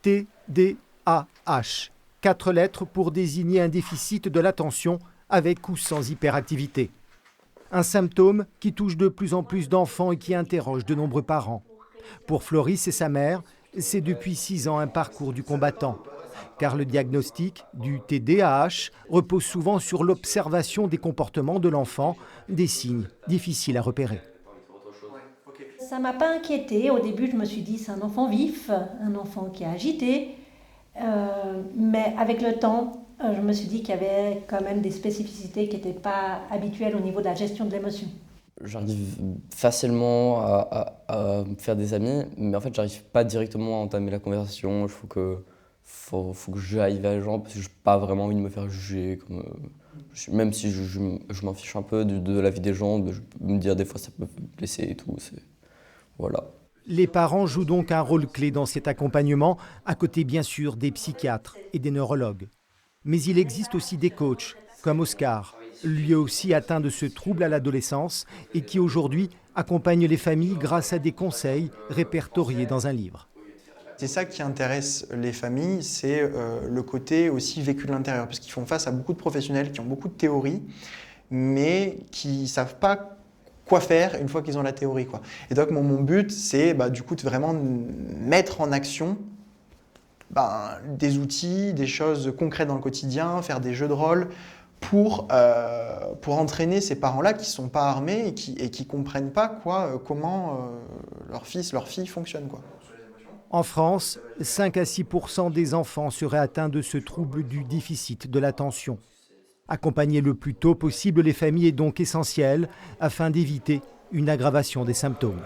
TDAH, 4 lettres pour désigner un déficit de l'attention avec ou sans hyperactivité. Un symptôme qui touche de plus en plus d'enfants et qui interroge de nombreux parents. Pour Floris et sa mère, c'est depuis 6 ans un parcours du combattant. Car le diagnostic du TDAH repose souvent sur l'observation des comportements de l'enfant, des signes difficiles à repérer. Ça ne m'a pas inquiétée. Au début, je me suis dit c'est un enfant vif, un enfant qui est agité. Mais avec le temps, je me suis dit qu'il y avait quand même des spécificités qui n'étaient pas habituelles au niveau de la gestion de l'émotion. J'arrive facilement à me faire des amis, mais en fait, j'arrive pas directement à entamer la conversation. Il faut que j'aille vers les gens parce que je n'ai pas vraiment envie de me faire juger. Même si je m'en fiche un peu de la vie des gens, je peux me dire des fois ça peut me blesser et tout. Voilà. Les parents jouent donc un rôle clé dans cet accompagnement, à côté bien sûr des psychiatres et des neurologues. Mais il existe aussi des coachs, comme Oscar, lui aussi atteint de ce trouble à l'adolescence et qui aujourd'hui accompagne les familles grâce à des conseils répertoriés dans un livre. C'est ça qui intéresse les familles, c'est le côté aussi vécu de l'intérieur, parce qu'ils font face à beaucoup de professionnels qui ont beaucoup de théories, mais qui ne savent pas quoi faire une fois qu'ils ont la théorie, quoi. Et donc mon but, c'est du coup de vraiment mettre en action des outils, des choses concrètes dans le quotidien, faire des jeux de rôle pour entraîner ces parents-là qui ne sont pas armés et qui ne comprennent pas comment leur fils, leur fille fonctionne, quoi. En France, 5 à 6% des enfants seraient atteints de ce trouble du déficit de l'attention. Accompagner le plus tôt possible les familles est donc essentiel afin d'éviter une aggravation des symptômes.